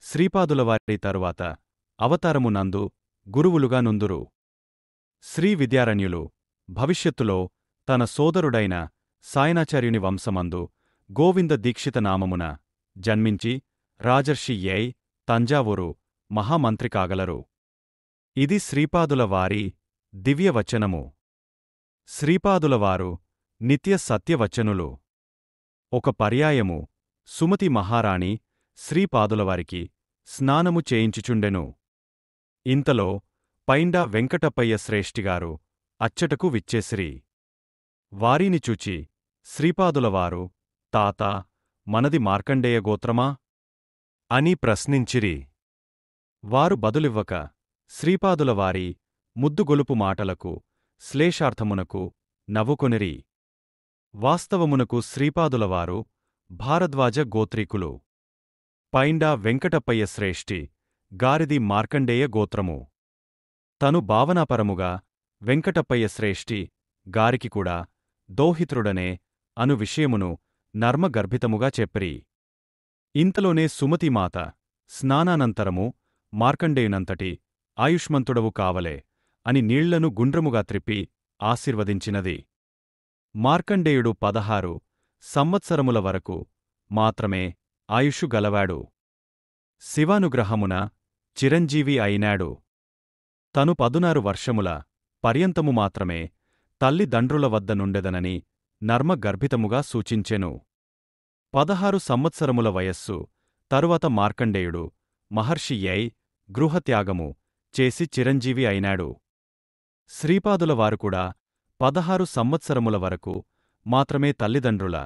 శ్రీపాదులవారి తరువాత అవతారమునందు గురువులుగా నుందురు. శ్రీ విద్యారణ్యులు భవిష్యత్తులో తన సోదరుడైన సాయనాచార్యుని వంశమందు గోవింద దీక్షిత నామమున జన్మించి రాజర్షి యై తంజావూరు మహామంత్రి కాగలరు. ఇది శ్రీపాదుల వారి దివ్యవచనము. శ్రీపాదులవారు నిత్య సత్యవచనులు. ఒక పర్యాయము సుమతి మహారాణి శ్రీపాదులవారికి స్నానము చేయించుచుండెను. ఇంతలో పైండా వెంకటప్పయ్య శ్రేష్ఠిగారు అచ్చటకు విచ్చేసిరి. వారిని చూచి శ్రీపాదులవారు, తాతా, మనది మార్కండేయ గోత్రమా అని ప్రశ్నించిరి. వారు బదులివ్వక శ్రీపాదులవారి ముద్దుగొలుపు మాటలకు శ్లేషార్థమునకు నవ్వుకొనిరి. వాస్తవమునకు శ్రీపాదులవారు భారద్వాజ గోత్రీకులు. పైండా వెంకటప్పయ్య శ్రేష్ఠి గారిది మార్కండేయ గోత్రము. తను భావనాపరముగా వెంకటప్పయ్య శ్రేష్ఠి గారికి కూడా దోహిత్రుడనే అను విషయమును నర్మగర్భితముగా చెప్పిరి. ఇంతలోనే సుమతిమాత స్నానానంతరము మార్కండేయునంతటి ఆయుష్మంతుడవు కావలే అని నీళ్లను గుండ్రముగా త్రిప్పి ఆశీర్వదించినది. మార్కండేయుడు 16 సంవత్సరముల వరకు మాత్రమే ఆయుష్షు గలవాడు. శివానుగ్రహమున చిరంజీవి అయినాడు. తను 16 వర్షముల పర్యంతము మాత్రమే తల్లిదండ్రుల వద్ద నుండెదనని నర్మగర్భితముగా సూచించెను. 16 సంవత్సరముల వయస్సు తరువాత మార్కండేయుడు మహర్షి యై గృహత్యాగము చేసి చిరంజీవి అయినాడు. శ్రీపాదులవారుకూడా 16 సంవత్సరముల వరకు మాత్రమే తల్లిదండ్రుల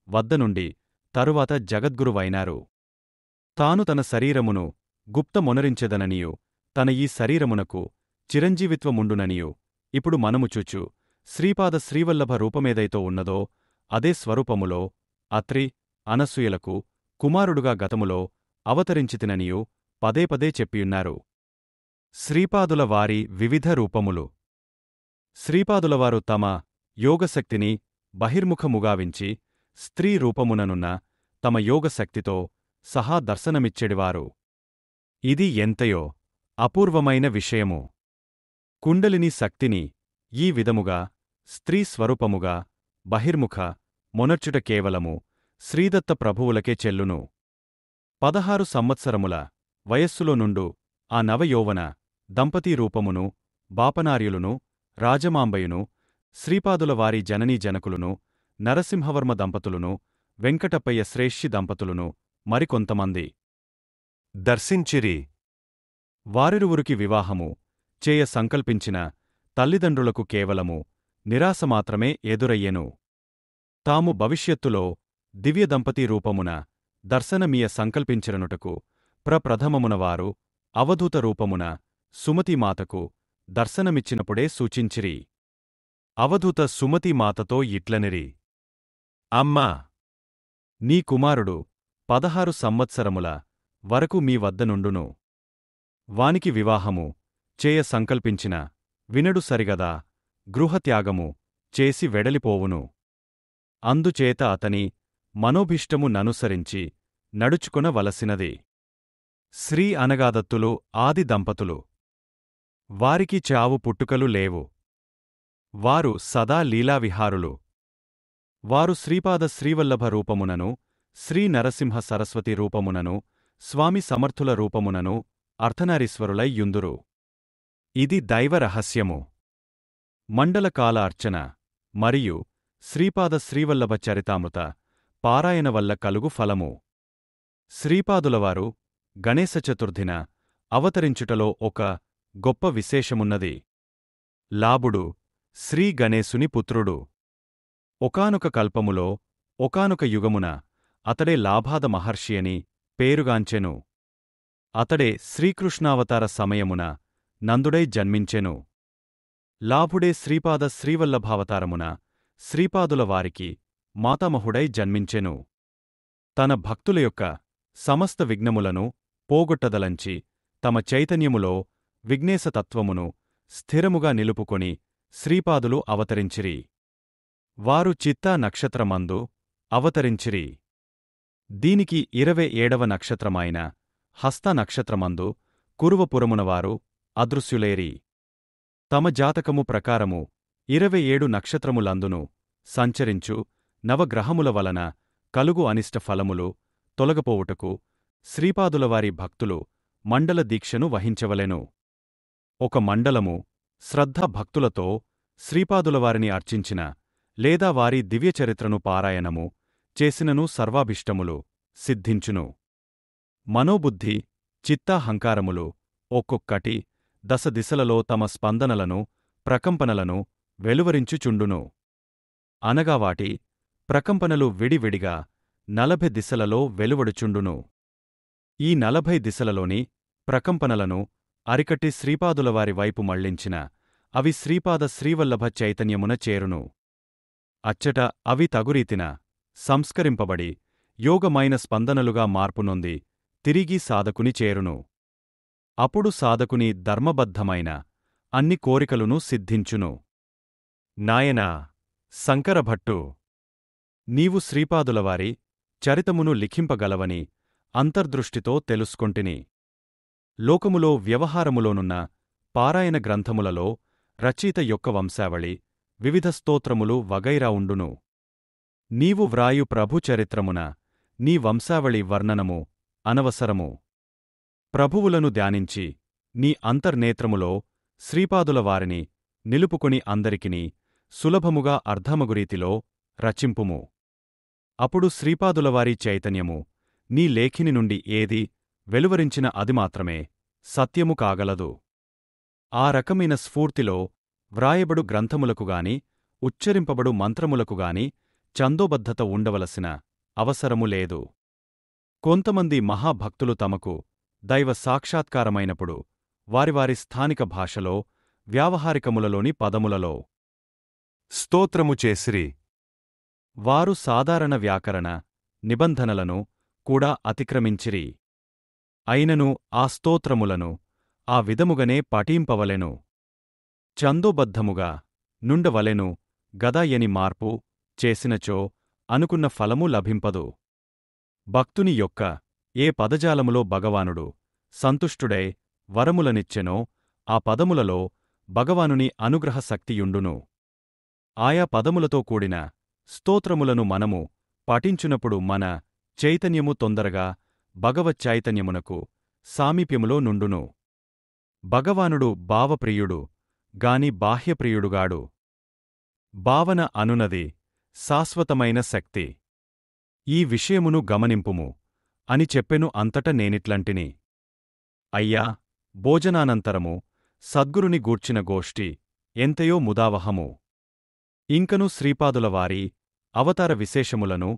వద్దనుండి తరువాత జగద్గురువైనారు. తాను తన శరీరమును గుప్తమొనరించెదననియు తన ఈ శరీరమునకు చిరంజీవిత్వముండుననియు ఇప్పుడు మనము చూచు శ్రీపాద శ్రీవల్లభ రూపమేదైతో ఉన్నదో అదే స్వరూపములో అత్రి అనసూయలకు కుమారుడుగా గతములో అవతరించితిననియు పదే పదే చెప్పియున్నారు. శ్రీపాదుల వారి వివిధ రూపములు. శ్రీపాదులవారు తమ యోగశక్తిని బహిర్ముఖముగావించి స్త్రీ రూపముననున్న తమ యోగశక్తితో సహా దర్శనమిచ్చెడివారు. ఇది ఎంతయో అపూర్వమైన విషయము. కుండలిని శక్తిని ఈ విధముగా స్త్రీ స్వరూపముగా బహిర్ముఖ మొనర్చుట కేవలము శ్రీదత్త ప్రభువులకే చెల్లును. 16 సంవత్సరముల వయస్సులో నుండు ఆ నవయౌవన దంపతీ రూపమును బాపనార్యులును రాజమాంబయును శ్రీపాదుల వారి జననీ జనకులును నరసింహవర్మ దంపతులును వెంకటప్పయ్య శ్రేష్ఠి దంపతులును మరికొంతమంది దర్శించిరి. వారిరువురికి వివాహము చేయ సంకల్పించిన తల్లిదండ్రులకు కేవలము నిరాశమాత్రమే ఎదురయ్యెను. తాము భవిష్యత్తులో దివ్యదంపతీ రూపమున దర్శనమీయ సంకల్పించిరనుటకు ప్రప్రథమమున వారు అవధూత రూపమున సుమతీమాతకు దర్శనమిచ్చినప్పుడే సూచించిరి. అవధూత సుమతీమాతతో ఇట్లనిరి: అమ్మా, నీ కుమారుడు 16 సంవత్సరముల వరకు మీ వద్దనుండును. వానికి వివాహము చేయ సంకల్పించిన వినడు సరిగదా గృహత్యాగము చేసి వెడలిపోవును. అందుచేత అతని మనోభిష్టము ననుసరించి నడుచుకొనవలసినది. శ్రీ అనగాదత్తులు ఆది దంపతులు. వారికి చావు పుట్టుకలు లేవు. వారు సదా లీలావిహారులు. వారు శ్రీపాద శ్రీవల్లభ రూపమునను శ్రీ నరసింహ సరస్వతి రూపమునను స్వామి సమర్థుల రూపమునను అర్ధనారీశ్వరులై యుందురు. ఇది దైవరహస్యము. మండలకాల అర్చన మరియు శ్రీపాద శ్రీవల్లభ చరితామృత పారాయణ వల్ల కలుగు ఫలము. శ్రీపాదులవారు గణేశ చతుర్థిన అవతరించుటలో ఒక గొప్ప విశేషమున్నది. లాభుడు శ్రీ గణేశుని పుత్రుడు. ఒకానొక కల్పములో ఒకానొక యుగమున అతడే లాభాద మహర్షి అని పేరుగాంచెను. అతడే శ్రీకృష్ణావతార సమయమున నందుడై జన్మించెను. లాభుడే శ్రీపాద శ్రీవల్లభావతారమున శ్రీపాదుల వారికి మాతామహుడై జన్మించెను. తన భక్తుల యొక్క సమస్త విఘ్నములను పోగొట్టదలంచి తమ చైతన్యములో విఘ్నేశతత్వమును స్థిరముగా నిలుపుకొని శ్రీపాదులు అవతరించిరి. వారు చిత్తా నక్షత్రమందు అవతరించిరి. దీనికి 27వ నక్షత్రమైన హస్త నక్షత్రమందు కురువపురమునవారు అదృశ్యులేరి. తమ జాతకము ప్రకారము 27 నక్షత్రములందును సంచరించు నవగ్రహముల వలన కలుగు అనిష్ట ఫలములు తొలగపోవుటకు శ్రీపాదులవారి భక్తులు మండల దీక్షను వహించవలెను. ఒక మండలము శ్రద్ధ భక్తులతో శ్రీపాదులవారిని అర్చించిన లేదా వారి దివ్యచరిత్రను పారాయణము చేసినను సర్వాభిష్టములు సిద్ధించును. మనోబుద్ధి చిత్తాహంకారములు ఒక్కొక్కటి దశ దిశలలో తమ స్పందనలను ప్రకంపనలను వెలువరించుచుండును. అనగా వాటి ప్రకంపనలు విడివిడిగా 40 దిశలలో వెలువడుచుండును. ఈ 40 దిశలలోని ప్రకంపనలను అరికట్టి శ్రీపాదులవారి వైపు మళ్లించిన అవి శ్రీపాద శ్రీవల్లభ చైతన్యమున చేరును. అచ్చట అవి తగురీతిన సంస్కరింపబడి యోగమైన స్పందనలుగా మార్పునొంది తిరిగి సాధకుని చేరును. అప్పుడు సాధకుని ధర్మబద్ధమైన అన్ని కోరికలును సిద్ధించును. నాయనా శంకరభట్టు, నీవు శ్రీపాదులవారి చరితమును లిఖింపగలవని అంతర్దృష్టితో తెలుసుకొంటిని. లోకములో వ్యవహారములోనున్న పారాయణ గ్రంథములలో రచయిత యొక్క వంశావళి వివిధ స్తోత్రములు వగైరా ఉండును. నీవు వ్రాయు ప్రభుచరిత్రమున నీ వంశావళి వర్ణనము అనవసరము. ప్రభువులను ధ్యానించి నీ అంతర్నేత్రములో శ్రీపాదులవారిని నిలుపుకొని అందరికిని సులభముగా అర్థమగురీతిలో రచింపుము. అప్పుడు శ్రీపాదులవారి చైతన్యము నీ లేఖిని నుండి ఏది వెలువరించిన అది మాత్రమే సత్యము కాగలదు. ఆ రకమైన స్ఫూర్తిలో వ్రాయబడు గ్రంథములకుగాని ఉచ్చరింపబడు మంత్రములకుగాని ఛందోబద్ధత ఉండవలసిన అవసరము లేదు. కొంతమంది మహాభక్తులు తమకు దైవ సాక్షాత్కారమైనప్పుడు వారి స్థానిక భాషలో వ్యావహారికములలోని పదములలో స్తోత్రము చేసిరి. వారు సాధారణ వ్యాకరణ నిబంధనలను కూడా అతిక్రమించిరి. అయినను ఆ స్తోత్రములను ఆ విధముగనే పఠింపవలెను. ఛందోబద్ధముగా నుండవలెను గదాయని మార్పు చేసినచో అనుకున్న ఫలము లభింపదు. భక్తుని యొక్క ఏ పదజాలములో భగవానుడు సంతుష్టుడై వరములనిచ్చెనో ఆ పదములలో భగవానుని అనుగ్రహ శక్తియుండును. ఆయా పదములతో కూడిన స్తోత్రములను మనము పఠించునప్పుడు మన చైతన్యము తొందరగా భగవచ్చైతన్యమునకు సామీప్యములో నుండును. భగవానుడు భావప్రియుడు గాని బాహ్యప్రియుడుగాడు. భావన అనునది శాశ్వతమైన శక్తి. ఈ విషయమును గమనింపుము అని చెప్పెను. అంతట నేనిట్లంటిని: అయ్యా, భోజనానంతరము సద్గురుని గూర్చిన గోష్ఠి ఎంతయో ముదావహము. ఇంకను శ్రీపాదులవారి అవతార విశేషములను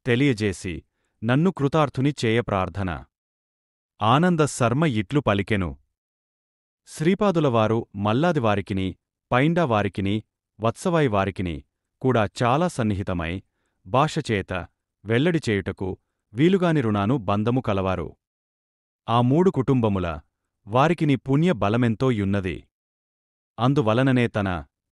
తెలియజేసి నన్ను కృతార్థుని చేయ ప్రార్థన. ఆనంద శర్మ ఇట్లు పలికెను: శ్రీపాదులవారు మల్లాదివారికిని పైండావారికిని వత్సవాయి వారికిని కూడా చాలా సన్నిహితమై భాషచేత వెల్లడి చేయుటకు వీలుగాని రుణాను బంధము కలవారు. ఆ 3 కుటుంబముల వారికిని పుణ్య బలమెంతో యున్నది. అందువలననే తన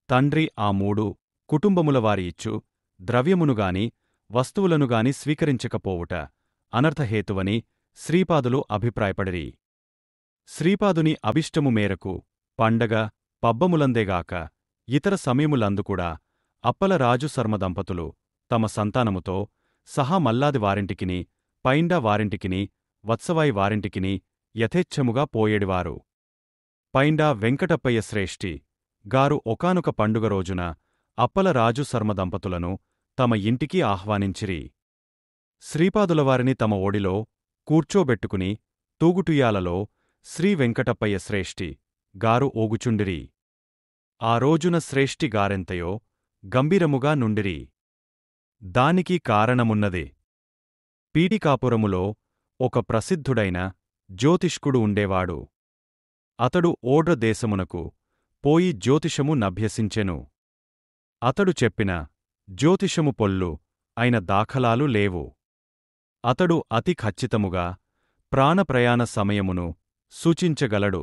తండ్రి ఆ 3 కుటుంబముల వారి ఇచ్చు ద్రవ్యమునుగాని వస్తువులనుగాని స్వీకరించకపోవుట అనర్థహేతువని శ్రీపాదులు అభిప్రాయపడిరి. శ్రీపాదుని అభిష్టము మేరకు పండగ పబ్బములందేగాక ఇతర సమయములందుకూడా అప్పల రాజు శర్మ దంపతులు తమ సంతానముతో సహా మల్లాది వారింటికిని పైండా వారింటికిని వత్సవాయి వారింటికిని యథేచ్ఛముగా పోయేడివారు. పైండా వెంకటప్పయ్య శ్రేష్ఠి గారు ఒకానొక పండుగ రోజున అప్పల రాజు శర్మ దంపతులను తమ ఇంటికి ఆహ్వానించిరి. శ్రీపాదులవారిని తమ ఓడిలో కూర్చోబెట్టుకుని తూగుటుయాలలో శ్రీ వెంకటప్పయ్య శ్రేష్ఠి గారు ఓగుచుండిరి. ఆ రోజున శ్రేష్ఠి గారెంతయో గంభీరముగా నుండిరి. దానికి కారణమున్నది. పీఠికాపురములో ఒక ప్రసిద్ధుడైన జ్యోతిష్కుడు ఉండేవాడు. అతడు ఓడ్ర దేశమునకు పోయి జ్యోతిషము నభ్యసించెను. అతడు చెప్పిన జ్యోతిషము పొల్లు అయిన దాఖలాలు లేవు. అతడు అతి ఖచ్చితముగా ప్రాణప్రయాణ సమయమును సూచించగలడు.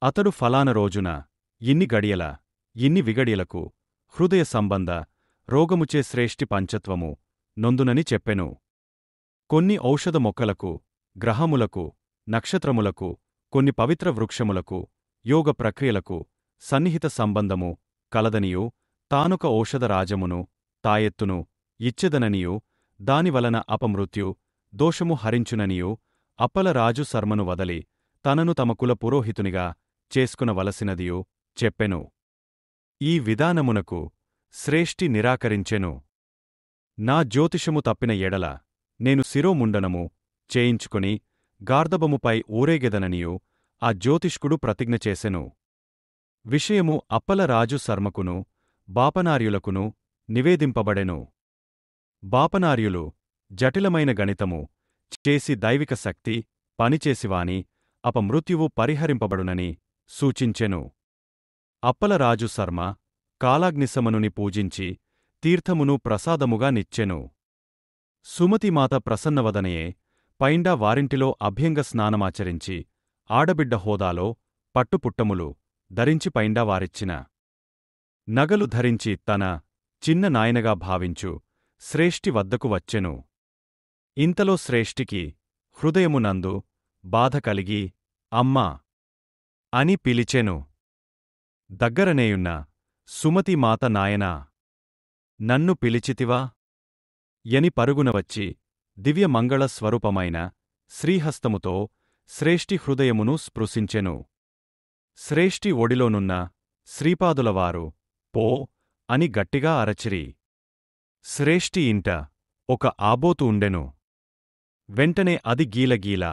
అతడు ఫలాన రోజున ఇన్ని గడియల ఇన్ని విగడియలకు హృదయ సంబంధ రోగముచే శ్రేష్ఠి పంచత్వము నొందునని చెప్పెను. కొన్ని ఔషధ మొక్కలకు గ్రహములకు నక్షత్రములకు, కొన్ని పవిత్ర వృక్షములకు, యోగ ప్రక్రియలకు సన్నిహిత సంబంధము కలదనియూ, తానొక ఔషధరాజమును, తాయెత్తును ఇచ్చెదననియూ, దానివలన అపమృత్యు దోషము హరించుననియూ, అప్పల రాజు శర్మను వదలి, తనను తమ కుల పురోహితునిగా చేసుకునవలసినదియూ చెప్పెను. ఈ విధానమునకు శ్రేష్ఠి నిరాకరించెను. నా జ్యోతిషము తప్పిన ఎడల నేను శిరోముండనము చేయించుకొని గార్దబముపై ఊరేగెదననియూ ఆ జ్యోతిష్కుడు ప్రతిజ్ఞ చేసెను. విషయము అప్పలరాజు శర్మకును బాపనార్యులకును నివేదింపబడెను. బాపనార్యులు జటిలమైన గణితము చేసి దైవిక శక్తి పనిచేసివాని అపమృత్యువు పరిహరింపబడునని సూచించెను. అప్పలరాజు శర్మ కాలాగ్నిసమనుని పూజించి తీర్థమును ప్రసాదముగా నిచ్చెను. సుమతిమాత ప్రసన్నవదనయే పైండా వారింటిలో అభ్యంగ స్నానమాచరించి ఆడబిడ్డ హోదాలో పట్టుపుట్టములు ధరించి పైండా వారిచ్చిన నగలు ధరించి తన చిన్న నాయనగా భావించు శ్రేష్ఠి వద్దకు వచ్చెను. ఇంతలో శ్రేష్ఠికి హృదయమునందు బాధ కలిగి అమ్మా అని పిలిచెను. దగ్గరనేయున్న సుమతిమాత నాయనా, నన్ను పిలిచితివా యని పరుగునవచ్చి దివ్యమంగళ స్వరూపమైన శ్రీహస్తముతో శ్రేష్ఠి హృదయమును స్పృశించెను. శ్రేష్ఠి ఒడిలోనున్న శ్రీపాదులవారు పో అని గట్టిగా అరచిరి. శ్రేష్ఠి ఇంట ఒక ఆబోతు ఉండెను. వెంటనే అది గీలగీల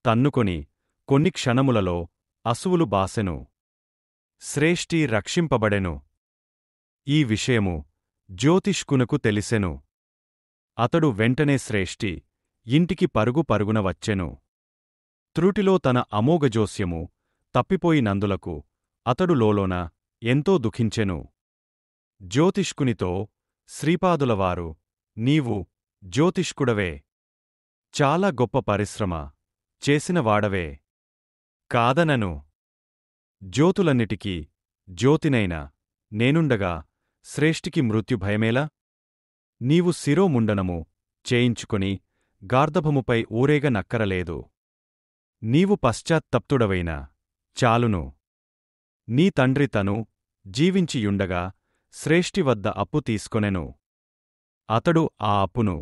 తన్నుకొని కొన్ని క్షణములలో అసువులు బాసెను. శ్రేష్ఠి రక్షింపబడెను. ఈ విషయము జ్యోతిష్కునకు తెలిసెను. అతడు వెంటనే శ్రేష్ఠి ఇంటికి పరుగు పరుగున వచ్చెను. త్రుటిలో తన అమోఘజోస్యము తప్పిపోయినందులకు అతడు లోలోన ఎంతో దుఃఖించెను. జ్యోతిష్కునితో శ్రీపాదులవారు నీవు జ్యోతిష్కుడవే, చాలా గొప్ప పరిశ్రమ చేసినవాడవే, కాదనను. జ్యోతులన్నిటికీ జ్యోతినైన నేనుండగా శ్రేష్ఠికి మృత్యుభయమేలా? నీవు శిరోముండనము చేయించుకొని గార్దభముపై ఊరేగ నక్కరలేదు. నీవు పశ్చాత్తప్తుడవైన చాలును. నీ తండ్రి తను జీవించియుండగా శ్రేష్ఠివద్ద అప్పు తీసుకొనెను. అతడు ఆ అప్పును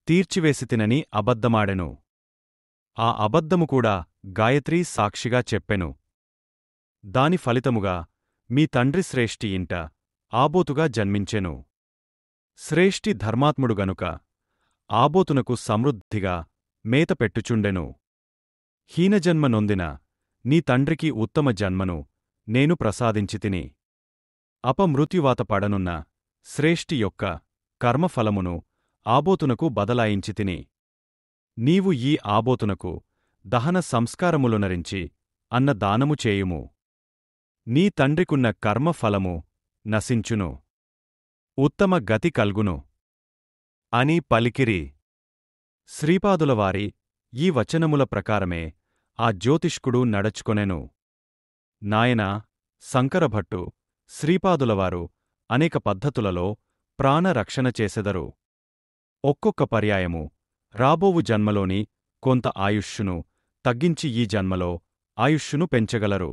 తీర్చివేసితినని అబద్ధమాడెను. ఆ అబద్ధము కూడా గాయత్రీ సాక్షిగా చెప్పెను. దాని ఫలితముగా మీ తండ్రి శ్రేష్ఠి ఇంట ఆబోతుగా జన్మించెను. శ్రేష్ఠి ధర్మాత్ముడు గనుక ఆబోతునకు సమృద్ధిగా మేత పెట్టుచుండెను. హీనజన్మ నొందిన నీ తండ్రికి ఉత్తమ జన్మను నేను ప్రసాదించితిని. అపమృత్యువాత పడనున్న శ్రేష్ఠి యొక్క కర్మఫలమును ఆబోతునకు బదలాయించితిని. నీవు ఈ ఆబోతునకు దహన సంస్కారములునరించి అన్న దానము చేయుము. నీ తండ్రికున్న కర్మఫలము నశించును, ఉత్తమ గతి కల్గును అని పలికిరి. శ్రీపాదులవారి ఈ వచనముల ప్రకారమే ఆ జ్యోతిష్కుడు నడచుకొనెను. నాయనా శంకరభట్టు శ్రీపాదులవారు అనేక పద్ధతులలో ప్రాణరక్షణ చేసెదరు. ఒక్కొక్క పర్యాయము రాబోవు జన్మలోని కొంత ఆయుష్షును తగ్గించి ఈ జన్మలో ఆయుష్షును పెంచగలరు.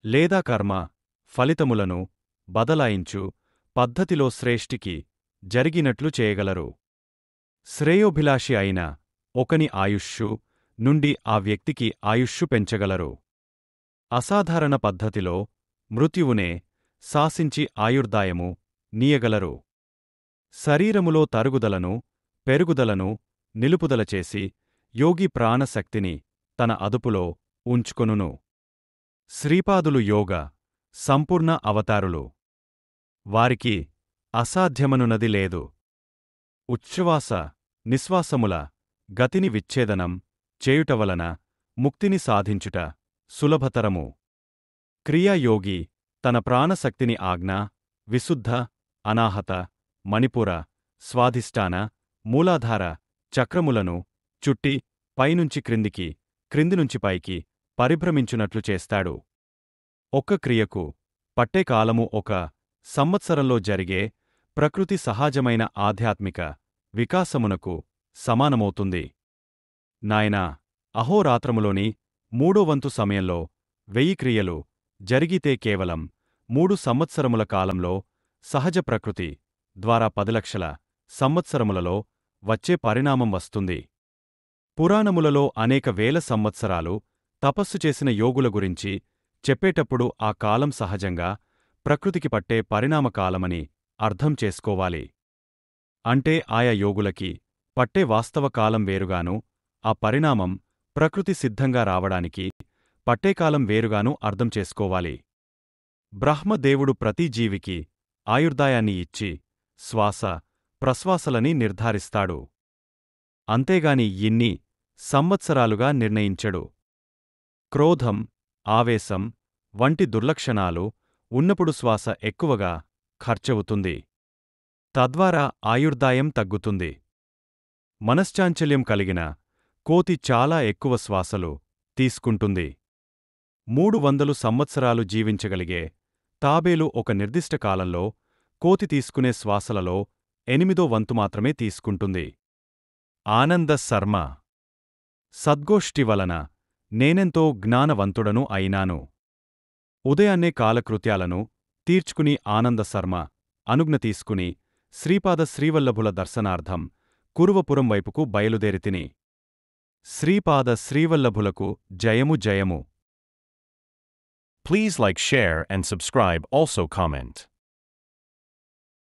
లేదా కర్మ ఫలితములను బదలాయించు పద్ధతిలో శ్రేష్ఠికి జరిగినట్లు చేయగలరు. శ్రేయోభిలాషి అయిన ఒకని ఆయుష్షు నుండి ఆ వ్యక్తికి ఆయుష్షు పెంచగలరు. అసాధారణ పద్ధతిలో మృత్యువునే శాసించి ఆయుర్దాయము నీయగలరు. శరీరములో తరుగుదలను పెరుగుదలను నిలుపుదల చేసి యోగి ప్రాణశక్తిని తన అదుపులో ఉంచుకొనును. శ్రీపాదులు యోగ సంపూర్ణ అవతారులు. వారికి అసాధ్యమనునది లేదు. ఉచ్ఛ్వాస నిశ్వాసముల గతిని విచ్ఛేదనం చేయుటవలన ముక్తిని సాధించుట సులభతరము. క్రియాయోగి తన ప్రాణశక్తిని ఆజ్ఞ, విశుద్ధ, అనాహత, మణిపుర, స్వాధిష్టాన, మూలాధార చక్రములను చుట్టి పైనుంచి క్రిందికి, క్రిందినుంచి పైకి పరిభ్రమించునట్లు చేస్తాడు. ఒక్క క్రియకు పట్టే కాలము ఒక సంవత్సరంలో జరిగే ప్రకృతి సహజమైన ఆధ్యాత్మిక వికాసమునకు సమానమవుతుంది. నాయనా, అహోరాత్రములోని 3/4 సమయంలో 1000 క్రియలు జరిగితే కేవలం 3 సంవత్సరముల కాలంలో సహజ ప్రకృతి ద్వారా 10 లక్షల సంవత్సరములలో వచ్చే పరిణామం వస్తుంది. పురాణములలో అనేక వేల సంవత్సరాలు తపస్సు చేసిన యోగుల గురించి చెప్పేటప్పుడు ఆ కాలం సహజంగా ప్రకృతికి పట్టే పరిణామకాలమని అర్థం చేసుకోవాలి. అంటే ఆయా యోగులకి పట్టే వాస్తవ కాలం వేరుగాను, ఆ పరిణామం ప్రకృతి సిద్ధంగా రావడానికి పట్టేకాలం వేరుగాను అర్థం చేసుకోవాలి. బ్రహ్మదేవుడు ప్రతి జీవికి ఆయుర్దాయాన్ని ఇచ్చి శ్వాస ప్రశ్వాసలని నిర్ధారిస్తాడు. అంతేగాని ఇన్ని సంవత్సరాలుగా నిర్ణయించడు. క్రోధం, ఆవేశం వంటి దుర్లక్షణాలు ఉన్నప్పుడు శ్వాస ఎక్కువగా ఖర్చవుతుంది. తద్వారా ఆయుర్దాయం తగ్గుతుంది. మనశ్చాంచల్యం కలిగిన కోతి చాలా ఎక్కువ శ్వాసలు తీసుకుంటుంది. 300 సంవత్సరాలు జీవించగలిగే తాబేలు ఒక నిర్దిష్ట కాలంలో కోతి తీసుకునే శ్వాసలలో 8వ వంతు మాత్రమే తీసుకుంటుంది. ఆనంద శర్మ. సద్గోష్ఠి వలన నేనెంతో జ్ఞానవంతుడను అయినాను. ఉదయాన్నే కాలకృత్యాలను తీర్చుకుని ఆనంద శర్మ అనుజ్ఞ తీసుకుని శ్రీపాద శ్రీవల్లభుల దర్శనార్థం కురువపురం వైపుకు బయలుదేరితిని. శ్రీపాద శ్రీవల్లభులకు జయము జయము. Please like, share and subscribe, also comment.